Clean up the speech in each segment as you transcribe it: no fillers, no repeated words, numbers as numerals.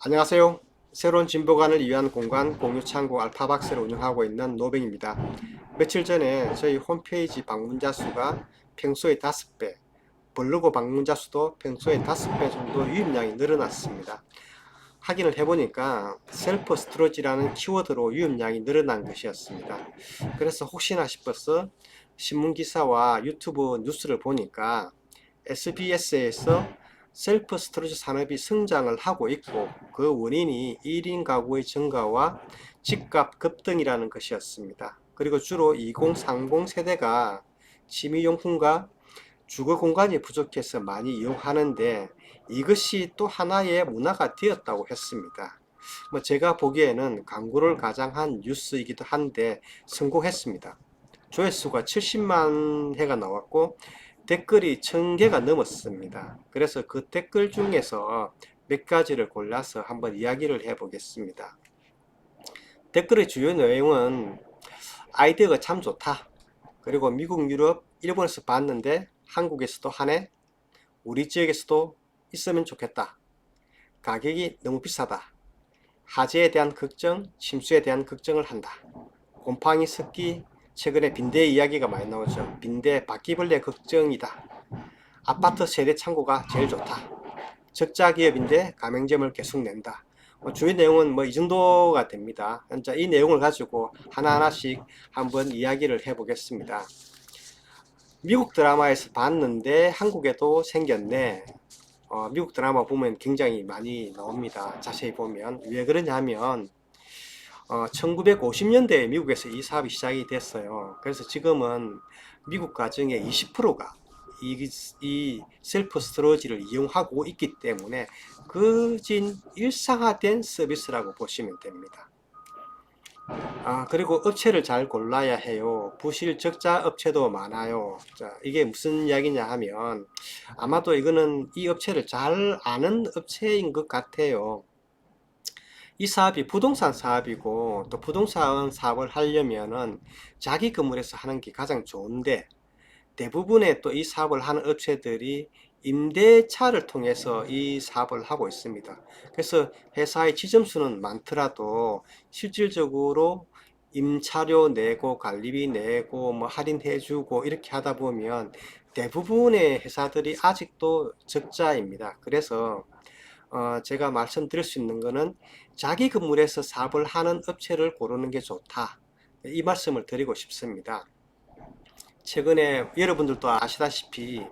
안녕하세요. 새로운 진보관을 위한 공간 공유창고 알파박스를 운영하고 있는 노뱅입니다. 며칠 전에 저희 홈페이지 방문자 수가 평소의 5배, 블로그 방문자 수도 평소의 5배 정도 유입량이 늘어났습니다. 확인을 해보니까 셀프 스토리지라는 키워드로 유입량이 늘어난 것이었습니다. 그래서 혹시나 싶어서 신문기사와 유튜브 뉴스를 보니까 SBS에서 셀프 스토리지 산업이 성장을 하고 있고 그 원인이 1인 가구의 증가와 집값 급등이라는 것이었습니다. 그리고 주로 2030 세대가 취미용품과 주거 공간이 부족해서 많이 이용하는데 이것이 또 하나의 문화가 되었다고 했습니다. 제가 보기에는 광고를 가장한 뉴스이기도 한데 성공했습니다. 조회수가 70만 회가 나왔고 댓글이 1000개가 넘었습니다. 그래서 그 댓글 중에서 몇 가지를 골라서 한번 이야기를 해보겠습니다. 댓글의 주요 내용은 아이디어가 참 좋다. 그리고 미국, 유럽, 일본에서 봤는데 한국에서도 하네. 우리 지역에서도 있으면 좋겠다. 가격이 너무 비싸다. 화재에 대한 걱정, 침수에 대한 걱정을 한다. 곰팡이 습기, 최근에 빈대 이야기가 많이 나오죠. 빈대, 바퀴벌레 걱정이다. 아파트 세대 창고가 제일 좋다. 적자 기업인데 가맹점을 계속 낸다. 주요 내용은 이 정도가 됩니다. 이 내용을 가지고 하나하나씩 한번 이야기를 해보겠습니다. 미국 드라마에서 봤는데 한국에도 생겼네. 미국 드라마 보면 굉장히 많이 나옵니다. 자세히 보면 왜 그러냐면 1950년대에 미국에서 이 사업이 시작이 됐어요. 그래서 지금은 미국 가정의 20%가 이 셀프 스토리지를 이용하고 있기 때문에 거진 일상화된 서비스라고 보시면 됩니다. 그리고 업체를 잘 골라야 해요. 부실 적자 업체도 많아요. 자, 이게 무슨 이야기냐 하면 아마도 이거는 이 업체를 잘 아는 업체인 것 같아요. 이 사업이 부동산 사업이고 또 부동산 사업을 하려면은 자기 건물에서 하는 게 가장 좋은데 대부분의 또 이 사업을 하는 업체들이 임대차를 통해서 이 사업을 하고 있습니다. 그래서 회사의 지점수는 많더라도 실질적으로 임차료 내고 관리비 내고 할인해주고 이렇게 하다 보면 대부분의 회사들이 아직도 적자입니다. 그래서 제가 말씀드릴 수 있는 거는 자기 건물에서 사업을 하는 업체를 고르는 게 좋다. 이 말씀을 드리고 싶습니다. 최근에 여러분들도 아시다시피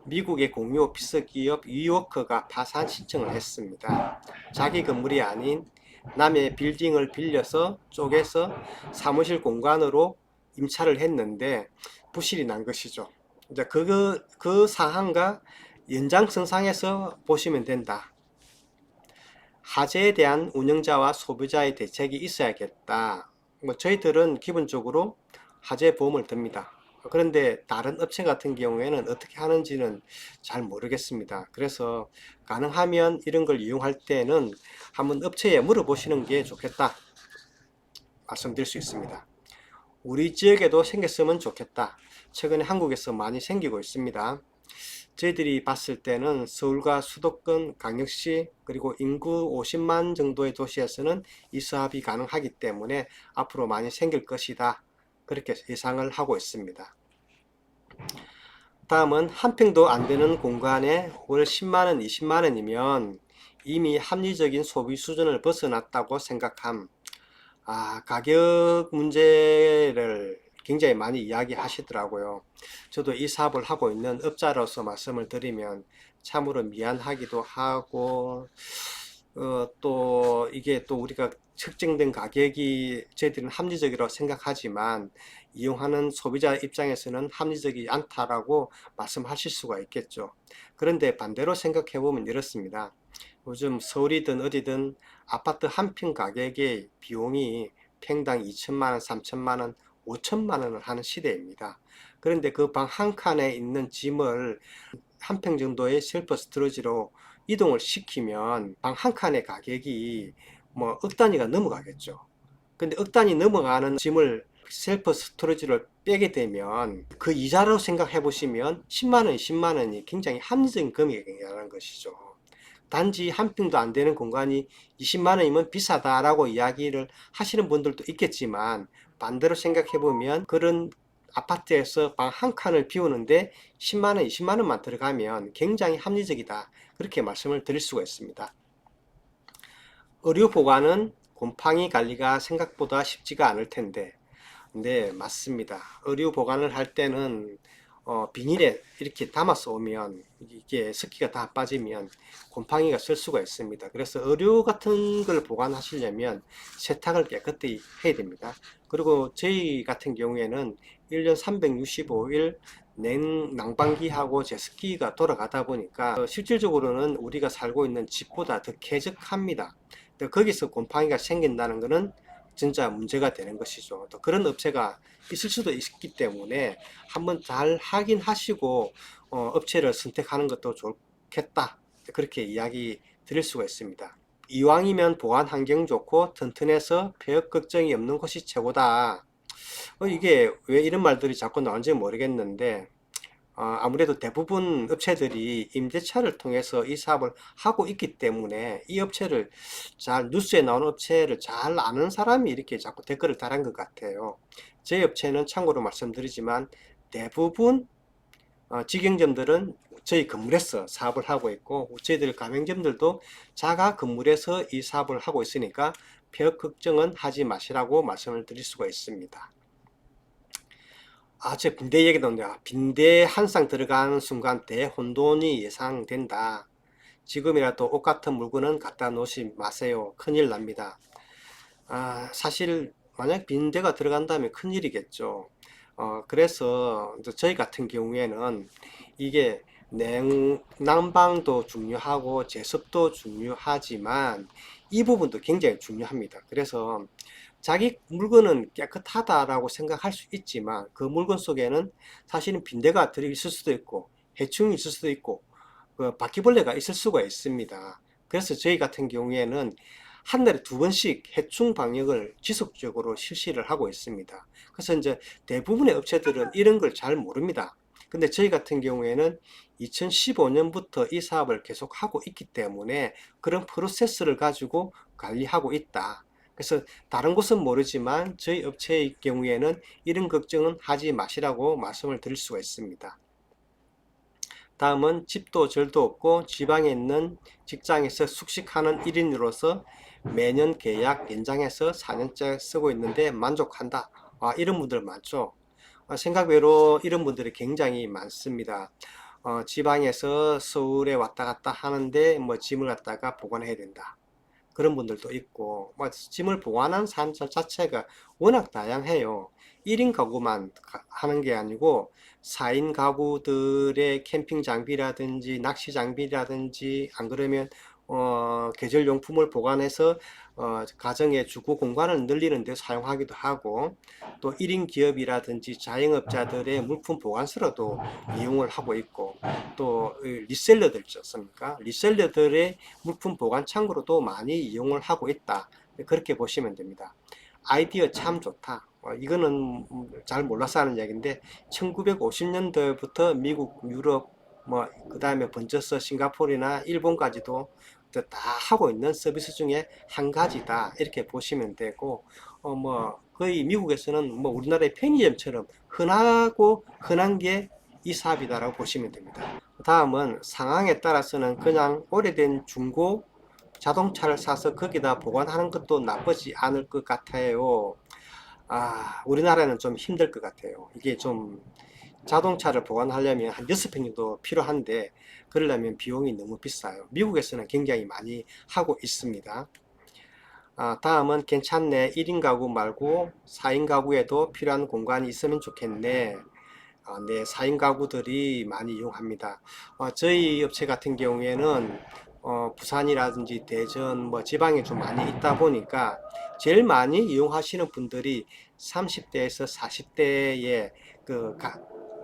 미국의 공유 오피스 기업 위워커가 파산 신청을 했습니다. 자기 건물이 아닌 남의 빌딩을 빌려서 쪼개서 사무실 공간으로 임차를 했는데 부실이 난 것이죠. 이제 그 사항과 연장선상에서 보시면 된다. 화재에 대한 운영자와 소비자의 대책이 있어야겠다. 저희들은 기본적으로 화재 보험을 듭니다. 그런데 다른 업체 같은 경우에는 어떻게 하는지는 잘 모르겠습니다. 그래서 가능하면 이런 걸 이용할 때는 한번 업체에 물어보시는 게 좋겠다 말씀드릴 수 있습니다. 우리 지역에도 생겼으면 좋겠다. 최근에 한국에서 많이 생기고 있습니다. 저희들이 봤을 때는 서울과 수도권, 광역시 그리고 인구 50만 정도의 도시에서는 이 사업이 가능하기 때문에 앞으로 많이 생길 것이다. 그렇게 예상을 하고 있습니다. 다음은 한 평도 안 되는 공간에 월 10만원, 20만원이면 이미 합리적인 소비 수준을 벗어났다고 생각함. 가격 문제를 굉장히 많이 이야기하시더라고요. 저도 이 사업을 하고 있는 업자로서 말씀을 드리면 참으로 미안하기도 하고, 또 이게 또 우리가 측정된 가격이 저희들은 합리적이라고 생각하지만 이용하는 소비자 입장에서는 합리적이 않다라고 말씀하실 수가 있겠죠. 그런데 반대로 생각해 보면 이렇습니다. 요즘 서울이든 어디든 아파트 한 평 가격의 비용이 평당 2천만원, 3천만원, 5천만원을 하는 시대입니다. 그런데 그 방 한 칸에 있는 짐을 한 평 정도의 셀프 스토리지로 이동을 시키면 방 한 칸의 가격이 억 단위가 넘어가겠죠. 근데 억 단위 넘어가는 짐을 셀프 스토리지를 빼게 되면 그 이자로 생각해 보시면 10만원, 20만원이 굉장히 합리적인 금액이라는 것이죠. 단지 한 평도 안 되는 공간이 20만 원이면 비싸다라고 이야기를 하시는 분들도 있겠지만, 반대로 생각해 보면 그런 아파트에서 방 한 칸을 비우는데 10만 원, 20만 원만 들어가면 굉장히 합리적이다. 그렇게 말씀을 드릴 수가 있습니다. 의류 보관은 곰팡이 관리가 생각보다 쉽지가 않을 텐데, 네, 맞습니다. 의류 보관을 할 때는 비닐에 이렇게 담아서 오면 이게 습기가 다 빠지면 곰팡이가 쓸 수가 있습니다. 그래서 의류 같은 걸 보관하시려면 세탁을 깨끗이 해야 됩니다. 그리고 저희 같은 경우에는 1년 365일 난방기하고 제습기가 돌아가다 보니까 실질적으로는 우리가 살고 있는 집보다 더 쾌적합니다. 거기서 곰팡이가 생긴다는 것은 진짜 문제가 되는 것이죠. 또 그런 업체가 있을 수도 있기 때문에 한번 잘 확인하시고 업체를 선택하는 것도 좋겠다. 그렇게 이야기 드릴 수가 있습니다. 이왕이면 보안 환경 좋고 튼튼해서 폐역 걱정이 없는 곳이 최고다. 이게 왜 이런 말들이 자꾸 나온지 모르겠는데, 아무래도 대부분 업체들이 임대차를 통해서 이 사업을 하고 있기 때문에 이 업체를 뉴스에 나오는 업체를 잘 아는 사람이 이렇게 자꾸 댓글을 달은 것 같아요. 제 업체는 참고로 말씀드리지만 대부분 직영점들은 저희 건물에서 사업을 하고 있고, 저희들 가맹점들도 자가 건물에서 이 사업을 하고 있으니까 폐업 걱정은 하지 마시라고 말씀을 드릴 수가 있습니다. 제 빈대 얘기 나오는데, 빈대 한 쌍 들어가는 순간 대혼돈이 예상된다. 지금이라도 옷 같은 물건은 갖다 놓지 마세요. 큰일 납니다. 사실 만약 빈대가 들어간다면 큰일이겠죠. 그래서 저희 같은 경우에는 이게 난방도 중요하고 제습도 중요하지만 이 부분도 굉장히 중요합니다. 그래서 자기 물건은 깨끗하다라고 생각할 수 있지만 그 물건 속에는 사실은 빈대가 들어 있을 수도 있고 해충이 있을 수도 있고 바퀴벌레가 있을 수가 있습니다. 그래서 저희 같은 경우에는 한 달에 2번씩 해충 방역을 지속적으로 실시를 하고 있습니다. 그래서 이제 대부분의 업체들은 이런 걸 잘 모릅니다. 근데 저희 같은 경우에는 2015년부터 이 사업을 계속 하고 있기 때문에 그런 프로세스를 가지고 관리하고 있다. 그래서 다른 곳은 모르지만 저희 업체의 경우에는 이런 걱정은 하지 마시라고 말씀을 드릴 수가 있습니다. 다음은 집도 절도 없고 지방에 있는 직장에서 숙식하는 1인으로서 매년 계약 연장해서 4년째 쓰고 있는데 만족한다. 이런 분들 많죠. 생각 외로 이런 분들이 굉장히 많습니다. 지방에서 서울에 왔다 갔다 하는데 뭐 짐을 갖다가 보관해야 된다. 그런 분들도 있고, 뭐 짐을 보관하는 사람 자체가 워낙 다양해요. 1인 가구만 하는 게 아니고 4인 가구들의 캠핑 장비라든지 낚시 장비라든지, 안 그러면 계절 용품을 보관해서 가정의 주거 공간을 늘리는 데 사용하기도 하고, 또 1인 기업이라든지 자영업자들의 물품 보관소로도 이용을 하고 있고, 또 리셀러들 있지 않습니까? 리셀러들의 물품 보관 창고로도 많이 이용을 하고 있다. 그렇게 보시면 됩니다. 아이디어 참 좋다. 이거는 잘 몰라서 하는 이야기인데 1950년대부터 미국, 유럽, 그 다음에 번져서 싱가포르나 일본까지도 다 하고 있는 서비스 중에 한 가지다. 이렇게 보시면 되고, 거의 미국에서는 우리나라의 편의점처럼 흔한 게 이 사업이다라고 보시면 됩니다. 다음은 상황에 따라서는 그냥 오래된 중고 자동차를 사서 거기다 보관하는 것도 나쁘지 않을 것 같아요. 우리나라는 좀 힘들 것 같아요. 이게 좀 자동차를 보관하려면 한 6평 정도 필요한데 그러려면 비용이 너무 비싸요. 미국에서는 굉장히 많이 하고 있습니다. 다음은 괜찮네. 1인 가구 말고 4인 가구에도 필요한 공간이 있으면 좋겠네. 네, 4인 가구들이 많이 이용합니다. 저희 업체 같은 경우에는 부산이라든지 대전, 지방에 좀 많이 있다 보니까 제일 많이 이용하시는 분들이 30대에서 40대의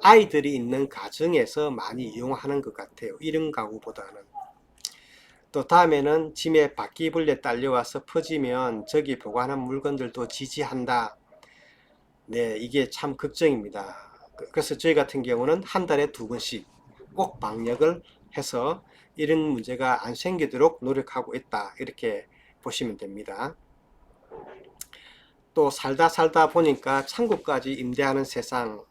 아이들이 있는 가정에서 많이 이용하는 것 같아요. 1인 가구보다는. 또 다음에는 짐에 바퀴벌레 딸려와서 퍼지면 저기 보관한 물건들도 지지한다. 네, 이게 참 걱정입니다. 그래서 저희 같은 경우는 한 달에 2번씩 꼭 방역을 해서 이런 문제가 안 생기도록 노력하고 있다, 이렇게 보시면 됩니다. 또 살다 보니까 창고까지 임대하는 세상,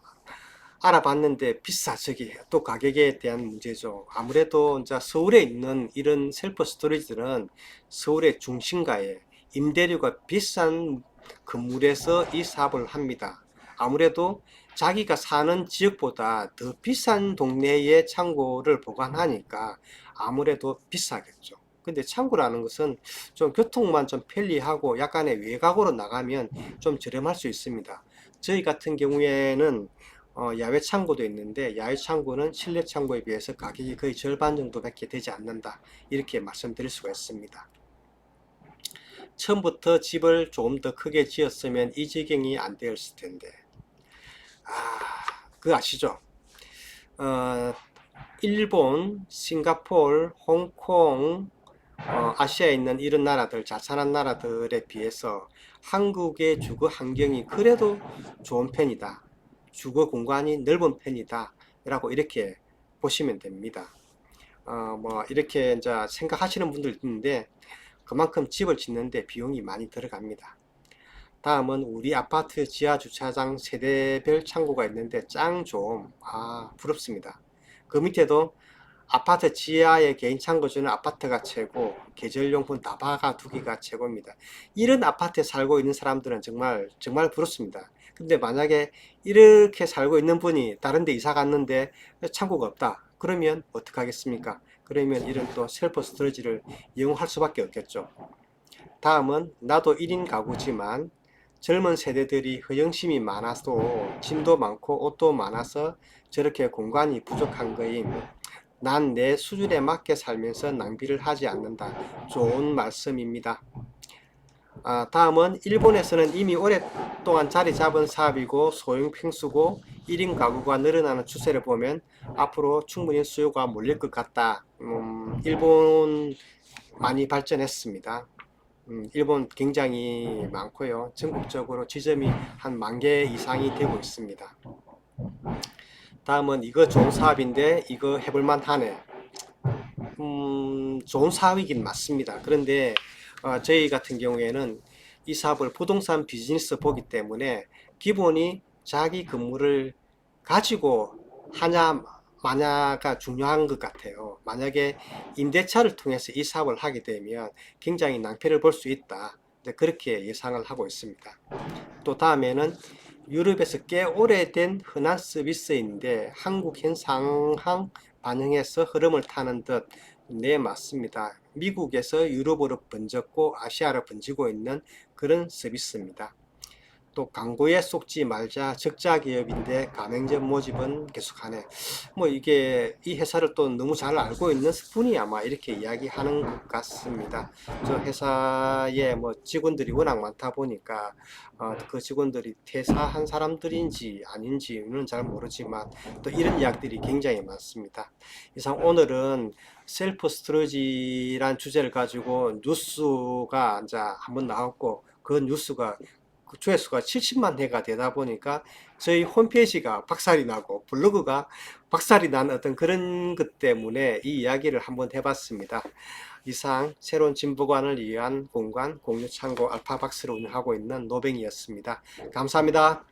알아봤는데 비싸. 저기 또 가격에 대한 문제죠. 아무래도 이제 서울에 있는 이런 셀프 스토리지들은 서울의 중심가에 임대료가 비싼 건물에서 이 사업을 합니다. 아무래도 자기가 사는 지역보다 더 비싼 동네에 창고를 보관하니까 아무래도 비싸겠죠. 근데 창고라는 것은 좀 교통만 좀 편리하고 약간의 외곽으로 나가면 좀 저렴할 수 있습니다. 저희 같은 경우에는 야외 창고도 있는데, 야외 창고는 실내 창고에 비해서 가격이 거의 절반 정도밖에 되지 않는다, 이렇게 말씀드릴 수가 있습니다. 처음부터 집을 좀 더 크게 지었으면 이 지경이 안 되었을 텐데, 그거 아시죠? 어, 일본, 싱가포르, 홍콩, 아시아에 있는 이런 나라들, 자산한 나라들에 비해서 한국의 주거 환경이 그래도 좋은 편이다, 주거 공간이 넓은 편이다, 라고 이렇게 보시면 됩니다. 뭐 이렇게 이제 생각하시는 분들 있는데, 그만큼 집을 짓는데 비용이 많이 들어갑니다. 다음은 우리 아파트 지하 주차장 세대별 창고가 있는데 짱 좀, 부럽습니다. 그 밑에도 아파트 지하에 개인 창고 주는 아파트가 최고, 계절용품 다 박아두기가 최고입니다. 이런 아파트에 살고 있는 사람들은 정말 정말 부럽습니다. 근데 만약에 이렇게 살고 있는 분이 다른 데 이사 갔는데 창고가 없다, 그러면 어떡하겠습니까? 그러면 이런 또 셀프 스토리지를 이용할 수밖에 없겠죠. 다음은 나도 1인 가구지만 젊은 세대들이 허영심이 많아도 짐도 많고 옷도 많아서 저렇게 공간이 부족한 거임. 난 내 수준에 맞게 살면서 낭비를 하지 않는다. 좋은 말씀입니다. 다음은 일본에서는 이미 오랫동안 자리 잡은 사업이고 소형평수고 1인 가구가 늘어나는 추세를 보면 앞으로 충분히 수요가 몰릴 것 같다. 일본 많이 발전했습니다. 일본 굉장히 많고요. 전국적으로 지점이 한 10,000개 이상이 되고 있습니다. 다음은 이거 좋은 사업인데 이거 해볼만 하네. 좋은 사업이긴 맞습니다. 그런데 저희 같은 경우에는 이 사업을 부동산 비즈니스 보기 때문에 기본이 자기 건물을 가지고 하냐 마냐가 중요한 것 같아요. 만약에 임대차를 통해서 이 사업을 하게 되면 굉장히 낭패를 볼 수 있다, 그렇게 예상을 하고 있습니다. 또 다음에는 유럽에서 꽤 오래된 흔한 서비스인데 한국 현상을 반영해서 흐름을 타는 듯. 네, 맞습니다. 미국에서 유럽으로 번졌고 아시아로 번지고 있는 그런 서비스입니다. 또 광고에 속지 말자, 적자 기업인데 가맹점 모집은 계속하네. 뭐 이게 이 회사를 또 너무 잘 알고 있는 분이 아마 이렇게 이야기하는 것 같습니다. 저 회사에 뭐 직원들이 워낙 많다 보니까 그 직원들이 퇴사한 사람들인지 아닌지는 잘 모르지만 또 이런 이야기들이 굉장히 많습니다. 이상 오늘은 셀프 스토리지란 주제를 가지고 뉴스가 이제 한번 나왔고, 그 뉴스가 그 조회수가 70만 회가 되다 보니까 저희 홈페이지가 박살이 나고 블로그가 박살이 난 어떤 그런 것 때문에 이 이야기를 한번 해봤습니다. 이상 새로운 진보관을 위한 공간 공유 창고 알파박스를 운영하고 있는 노뱅이었습니다. 감사합니다.